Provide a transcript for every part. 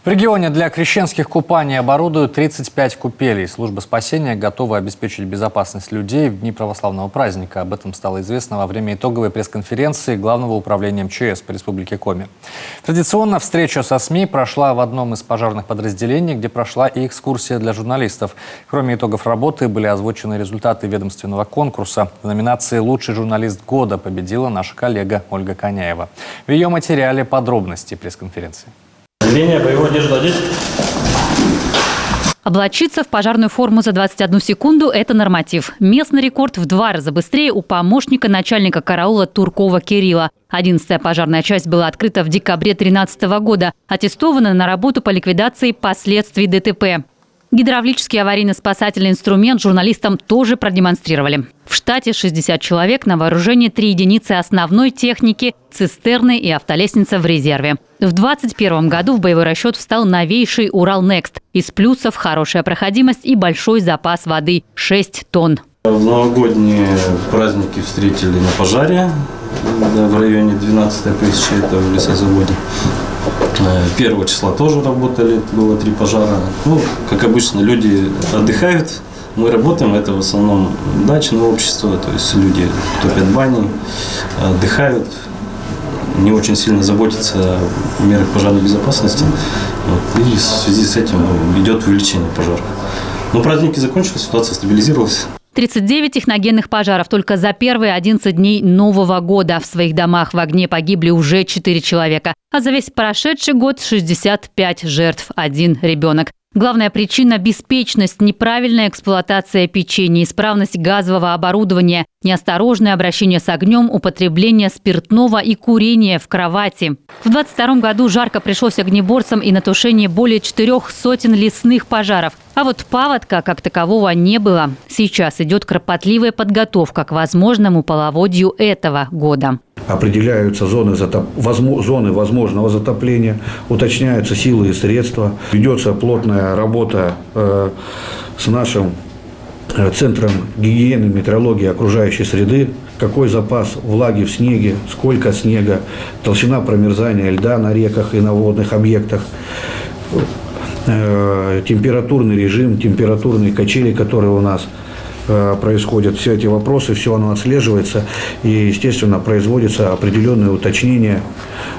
В регионе для крещенских купаний оборудуют 35 купелей. Служба спасения готова обеспечить безопасность людей в дни православного праздника. Об этом стало известно во время итоговой пресс-конференции Главного управления МЧС по Республике Коми. Традиционно встреча со СМИ прошла в одном из пожарных подразделений, где прошла и экскурсия для журналистов. Кроме итогов работы были озвучены результаты ведомственного конкурса. В номинации «Лучший журналист года» победила наша коллега Ольга Коняева. В ее материале подробности пресс-конференции. Боевой одежды одеть. Облачиться в пожарную форму за 21 секунду – это норматив. Местный рекорд в 2 раза быстрее у помощника начальника караула Туркова Кирилла. 11-я пожарная часть была открыта в декабре 2013 года, аттестована на работу по ликвидации последствий ДТП. Гидравлический аварийно-спасательный инструмент журналистам тоже продемонстрировали. В штате 60 человек, на вооружении 3 единицы основной техники, цистерны и автолестница в резерве. В 2021 году в боевой расчет встал новейший «Урал-Некст». Из плюсов – хорошая проходимость и большой запас воды – 6 тонн. В новогодние праздники встретили на пожаре в районе 12 тысячи, это в лесозаводе. 1 числа тоже работали, было 3 пожара. Как обычно, люди отдыхают, мы работаем, это в основном дачное общество, то есть люди топят бани, отдыхают, не очень сильно заботятся о мерах пожарной безопасности. И в связи с этим идет увеличение пожаров. Но праздники закончились, ситуация стабилизировалась. 39 техногенных пожаров только за первые 11 дней Нового года. В своих домах в огне погибли уже 4 человека. А за весь прошедший год 65 жертв, 1 ребенок. Главная причина – беспечность, неправильная эксплуатация печи, неисправность газового оборудования, неосторожное обращение с огнем, употребление спиртного и курение в кровати. В 2022 году жарко пришлось огнеборцам и на тушение более 400 лесных пожаров. А вот паводка как такового не было. Сейчас идет кропотливая подготовка к возможному половодью этого года. Определяются зоны возможного затопления, уточняются силы и средства. Ведется плотная работа с нашим Центром гигиены, метеорологии окружающей среды. Какой запас влаги в снеге, сколько снега, толщина промерзания льда на реках и на водных объектах, температурный режим, температурные качели, которые у нас происходят. Все эти вопросы, все оно отслеживается и, естественно, производится определенное уточнение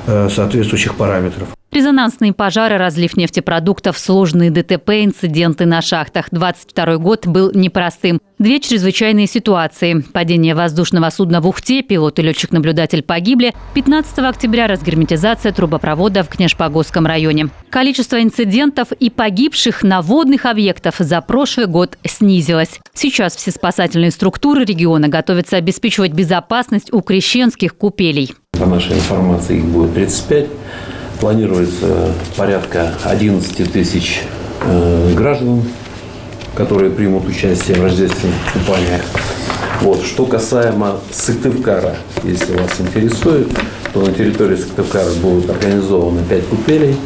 соответствующих параметров. Резонансные пожары, разлив нефтепродуктов, сложные ДТП, инциденты на шахтах. 2022 год был непростым. 2 чрезвычайные ситуации. Падение воздушного судна в Ухте, пилот и летчик-наблюдатель погибли. 15 октября разгерметизация трубопровода в Кнешпогосском районе. Количество инцидентов и погибших на водных объектах за прошлый год снизилось. Сейчас все спасательные структуры региона готовятся обеспечивать безопасность у крещенских купелей. По нашей информации их будет 35. Планируется порядка 11 тысяч граждан, которые примут участие в рождественных купаниях. Что касаемо Сыктывкара, если вас интересует, то на территории Сыктывкара будут организованы 5 купелей.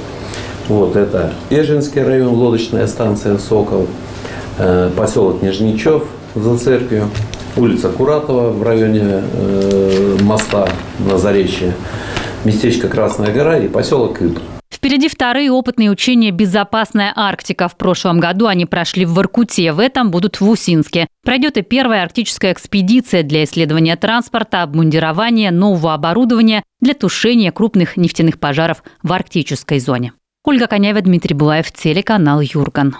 Это Ежинский район, лодочная станция «Сокол», поселок Нижничев за церковью, улица Куратова в районе моста на Заречье, местечко Красная гора и поселок Ибр. Впереди вторые опытные учения «Безопасная Арктика». В прошлом году они прошли в Воркуте, в этом будут в Усинске. Пройдет и первая арктическая экспедиция для исследования транспорта, обмундирования, нового оборудования для тушения крупных нефтяных пожаров в арктической зоне. Ольга Коняева, Дмитрий Булаев, телеканал Юрган.